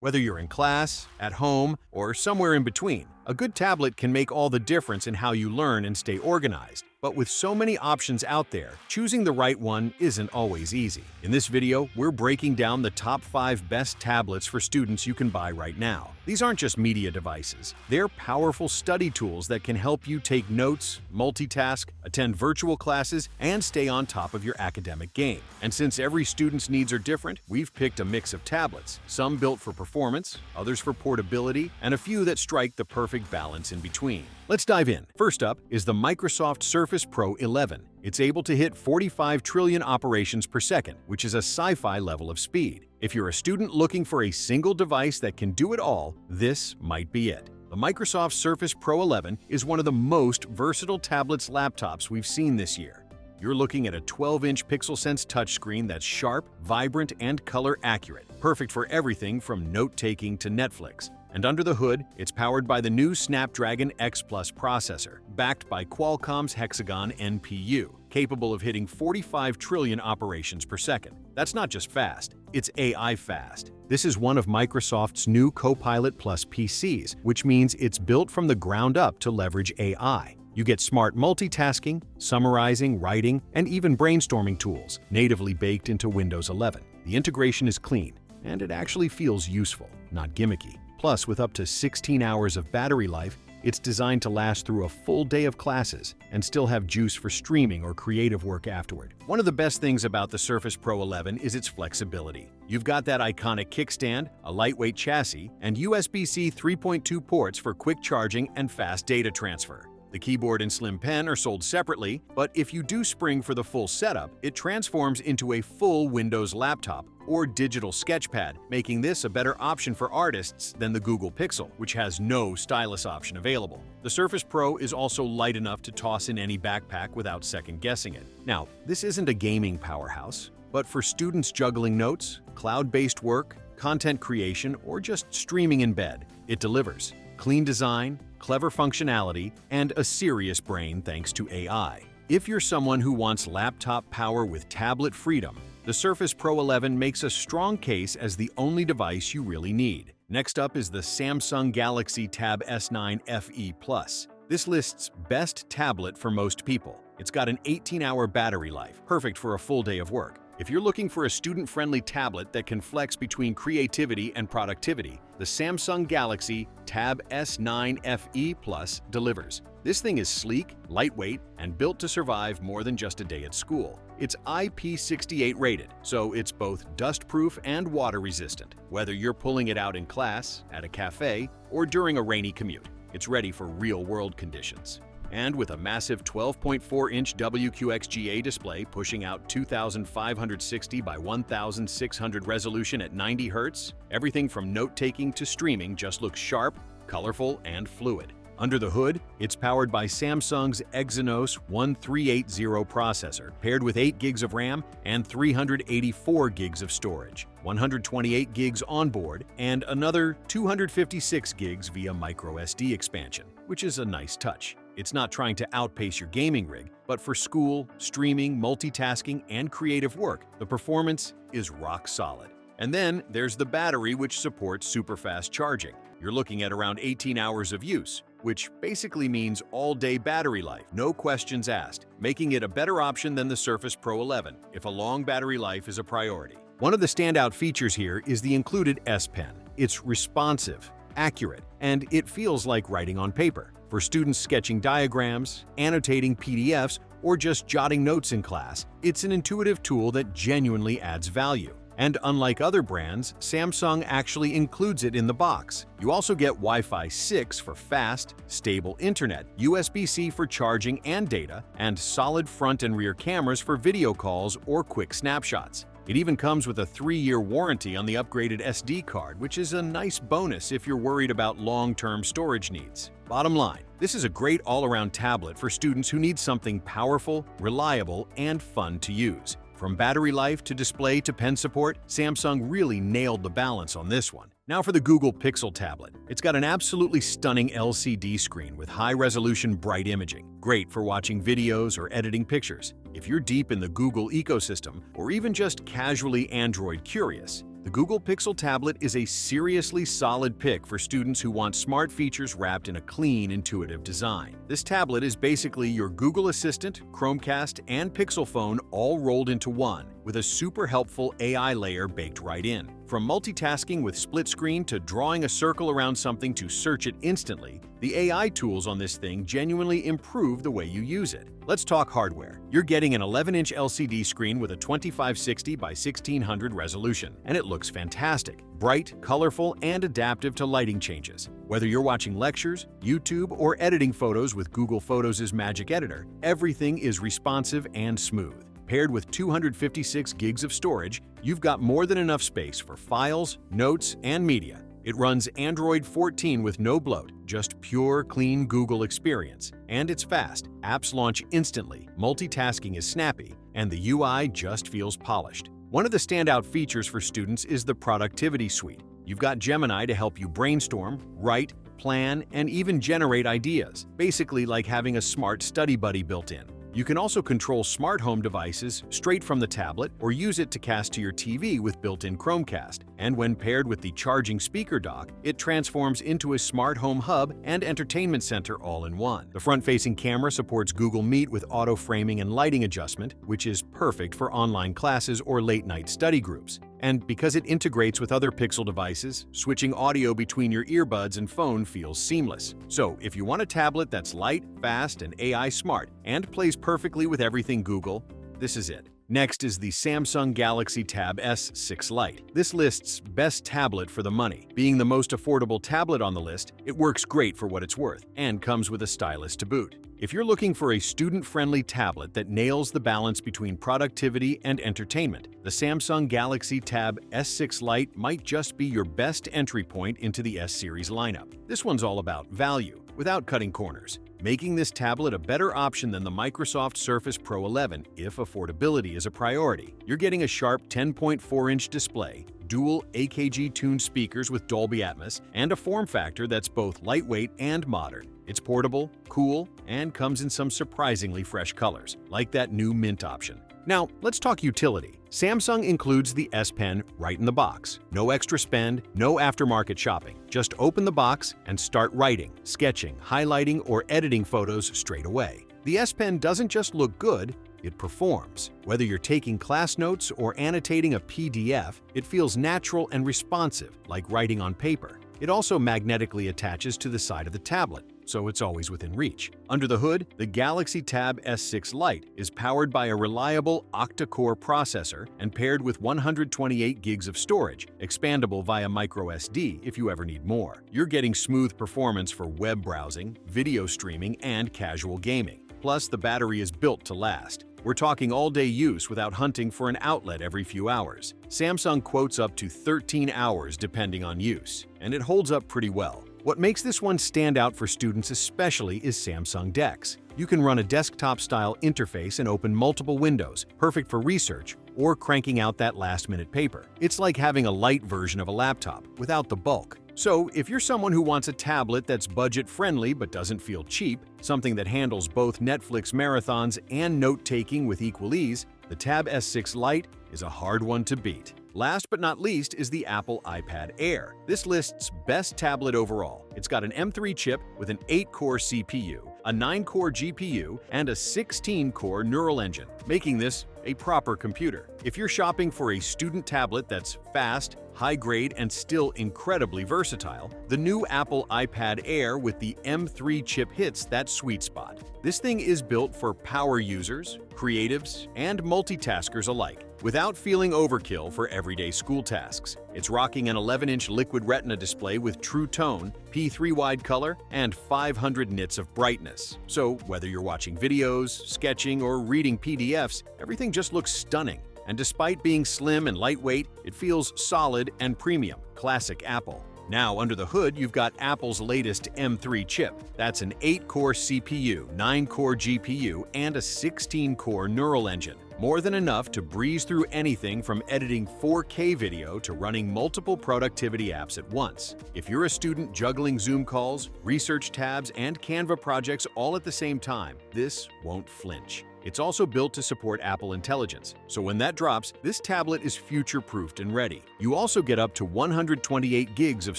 Whether you're in class, at home, or somewhere in between, a good tablet can make all the difference in how you learn and stay organized. But with so many options out there, choosing the right one isn't always easy. In this video, we're breaking down the top 5 best tablets for students you can buy right now. These aren't just media devices. They're powerful study tools that can help you take notes, multitask, attend virtual classes, and stay on top of your academic game. And since every student's needs are different, we've picked a mix of tablets, some built for performance, others for portability, and a few that strike the perfect balance in between. Let's dive in. First up is the Microsoft Surface Pro 11. It's able to hit 45 trillion operations per second, which is a sci-fi level of speed. If you're a student looking for a single device that can do it all, this might be it. The Microsoft Surface Pro 11 is one of the most versatile laptops we've seen this year. You're looking at a 12-inch PixelSense touchscreen that's sharp, vibrant, and color-accurate, perfect for everything from note-taking to Netflix. And under the hood, it's powered by the new Snapdragon X Plus processor, backed by Qualcomm's Hexagon NPU, capable of hitting 45 trillion operations per second. That's not just fast, it's AI fast. This is one of Microsoft's new Copilot Plus PCs, which means it's built from the ground up to leverage AI. You get smart multitasking, summarizing, writing, and even brainstorming tools natively baked into Windows 11. The integration is clean, and it actually feels useful, not gimmicky. Plus, with up to 16 hours of battery life, it's designed to last through a full day of classes and still have juice for streaming or creative work afterward. One of the best things about the Surface Pro 11 is its flexibility. You've got that iconic kickstand, a lightweight chassis, and USB-C 3.2 ports for quick charging and fast data transfer. The keyboard and slim pen are sold separately, but if you do spring for the full setup, it transforms into a full Windows laptop or digital sketchpad, making this a better option for artists than the Google Pixel, which has no stylus option available. The Surface Pro is also light enough to toss in any backpack without second-guessing it. Now, this isn't a gaming powerhouse, but for students juggling notes, cloud-based work, content creation, or just streaming in bed, it delivers. Clean design, clever functionality, and a serious brain thanks to AI. If you're someone who wants laptop power with tablet freedom, the Surface Pro 11 makes a strong case as the only device you really need. Next up is the Samsung Galaxy Tab S9 FE Plus. This lists best tablet for most people. It's got an 18-hour battery life, perfect for a full day of work. If you're looking for a student-friendly tablet that can flex between creativity and productivity, the Samsung Galaxy Tab S9 FE Plus delivers. This thing is sleek, lightweight, and built to survive more than just a day at school. It's IP68 rated, so it's both dust-proof and water-resistant. Whether you're pulling it out in class, at a cafe, or during a rainy commute, it's ready for real-world conditions. And with a massive 12.4-inch WQXGA display pushing out 2560 by 1600 resolution at 90 Hz, everything from note-taking to streaming just looks sharp, colorful, and fluid. Under the hood, it's powered by Samsung's Exynos 1380 processor, paired with 8 gigs of RAM and 384 gigs of storage, 128 gigs onboard, and another 256 gigs via microSD expansion, which is a nice touch. It's not trying to outpace your gaming rig, but for school, streaming, multitasking, and creative work, the performance is rock solid. And then there's the battery, which supports super fast charging. You're looking at around 18 hours of use, which basically means all-day battery life, no questions asked, making it a better option than the Surface Pro 11 if a long battery life is a priority. One of the standout features here is the included S Pen. It's responsive, accurate, and it feels like writing on paper. For students sketching diagrams, annotating PDFs, or just jotting notes in class, it's an intuitive tool that genuinely adds value. And unlike other brands, Samsung actually includes it in the box. You also get Wi-Fi 6 for fast, stable internet, USB-C for charging and data, and solid front and rear cameras for video calls or quick snapshots. It even comes with a 3-year warranty on the upgraded SD card, which is a nice bonus if you're worried about long-term storage needs. Bottom line, this is a great all-around tablet for students who need something powerful, reliable, and fun to use. From battery life to display to pen support, Samsung really nailed the balance on this one. Now for the Google Pixel tablet. It's got an absolutely stunning LCD screen with high-resolution bright imaging, great for watching videos or editing pictures. If you're deep in the Google ecosystem, or even just casually Android curious, The Google Pixel tablet is a seriously solid pick for students who want smart features wrapped in a clean, intuitive design. This tablet is basically your Google Assistant, Chromecast, and Pixel phone all rolled into one, with a super helpful AI layer baked right in. From multitasking with split screen to drawing a circle around something to search it instantly, the AI tools on this thing genuinely improve the way you use it. Let's talk hardware. You're getting an 11-inch LCD screen with a 2560 by 1600 resolution, and it looks fantastic. Bright, colorful, and adaptive to lighting changes. Whether you're watching lectures, YouTube, or editing photos with Google Photos' Magic Editor, everything is responsive and smooth. Paired with 256 gigs of storage, you've got more than enough space for files, notes, and media. It runs Android 14 with no bloat, just pure, clean Google experience. And it's fast. Apps launch instantly, multitasking is snappy, and the UI just feels polished. One of the standout features for students is the Productivity Suite. You've got Gemini to help you brainstorm, write, plan, and even generate ideas, basically like having a smart study buddy built in. You can also control smart home devices straight from the tablet or use it to cast to your TV with built-in Chromecast. And when paired with the charging speaker dock, it transforms into a smart home hub and entertainment center all in one. The front-facing camera supports Google Meet with auto-framing and lighting adjustment, which is perfect for online classes or late-night study groups. And because it integrates with other Pixel devices, switching audio between your earbuds and phone feels seamless. So if you want a tablet that's light, fast, and AI smart, and plays perfectly with everything Google, this is it. Next is the Samsung Galaxy Tab S6 Lite. This lists best tablet for the money. Being the most affordable tablet on the list, it works great for what it's worth, and comes with a stylus to boot. If you're looking for a student-friendly tablet that nails the balance between productivity and entertainment, the Samsung Galaxy Tab S6 Lite might just be your best entry point into the S-series lineup. This one's all about value, without cutting corners, making this tablet a better option than the Microsoft Surface Pro 11 if affordability is a priority. You're getting a sharp 10.4-inch display, dual AKG-tuned speakers with Dolby Atmos, and a form factor that's both lightweight and modern. It's portable, cool, and comes in some surprisingly fresh colors, like that new mint option. Now, let's talk utility. Samsung includes the S Pen right in the box. No extra spend, no aftermarket shopping. Just open the box and start writing, sketching, highlighting, or editing photos straight away. The S Pen doesn't just look good, it performs. Whether you're taking class notes or annotating a PDF, it feels natural and responsive, like writing on paper. It also magnetically attaches to the side of the tablet, so it's always within reach. Under the hood, the Galaxy Tab S6 Lite is powered by a reliable octa-core processor and paired with 128 gigs of storage, expandable via microSD if you ever need more. You're getting smooth performance for web browsing, video streaming, and casual gaming. Plus, the battery is built to last. We're talking all-day use without hunting for an outlet every few hours. Samsung quotes up to 13 hours depending on use, and it holds up pretty well. What makes this one stand out for students especially is Samsung DeX. You can run a desktop-style interface and open multiple windows, perfect for research or cranking out that last-minute paper. It's like having a light version of a laptop, without the bulk. So, if you're someone who wants a tablet that's budget-friendly but doesn't feel cheap, something that handles both Netflix marathons and note-taking with equal ease, the Tab S6 Lite is a hard one to beat. Last but not least is the Apple iPad Air. This lists best tablet overall. It's got an M3 chip with an 8-core CPU, a 9-core GPU, and a 16-core neural engine, making this a proper computer. If you're shopping for a student tablet that's fast, high-grade, and still incredibly versatile, the new Apple iPad Air with the M3 chip hits that sweet spot. This thing is built for power users, creatives, and multitaskers alike, without feeling overkill for everyday school tasks. It's rocking an 11-inch Liquid Retina display with True Tone, P3 wide color, and 500 nits of brightness. So whether you're watching videos, sketching, or reading PDFs, everything just looks stunning. And despite being slim and lightweight, it feels solid and premium. Classic Apple. Now, under the hood, you've got Apple's latest M3 chip. That's an 8-core CPU, 9-core GPU, and a 16-core neural engine. More than enough to breeze through anything from editing 4K video to running multiple productivity apps at once. If you're a student juggling Zoom calls, research tabs, and Canva projects all at the same time, this won't flinch. It's also built to support Apple Intelligence, so when that drops, this tablet is future-proofed and ready. You also get up to 128 gigs of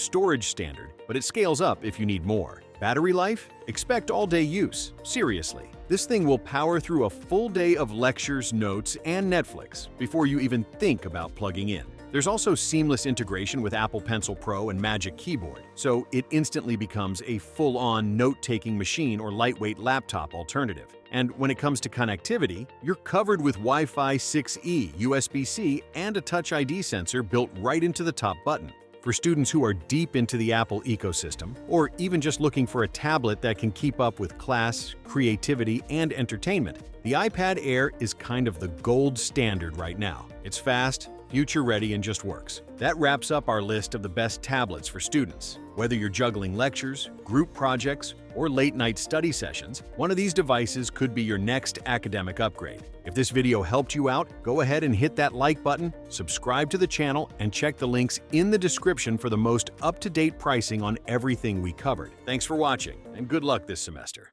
storage standard, but it scales up if you need more. Battery life? Expect all-day use. Seriously. This thing will power through a full day of lectures, notes, and Netflix before you even think about plugging in. There's also seamless integration with Apple Pencil Pro and Magic Keyboard, so it instantly becomes a full-on note-taking machine or lightweight laptop alternative. And when it comes to connectivity, you're covered with Wi-Fi 6E, USB-C, and a Touch ID sensor built right into the top button. For students who are deep into the Apple ecosystem, or even just looking for a tablet that can keep up with class, creativity, and entertainment, the iPad Air is kind of the gold standard right now. It's fast, future-ready, and just works. That wraps up our list of the best tablets for students. Whether you're juggling lectures, group projects, or late-night study sessions, one of these devices could be your next academic upgrade. If this video helped you out, go ahead and hit that like button, subscribe to the channel, and check the links in the description for the most up-to-date pricing on everything we covered. Thanks for watching, and good luck this semester.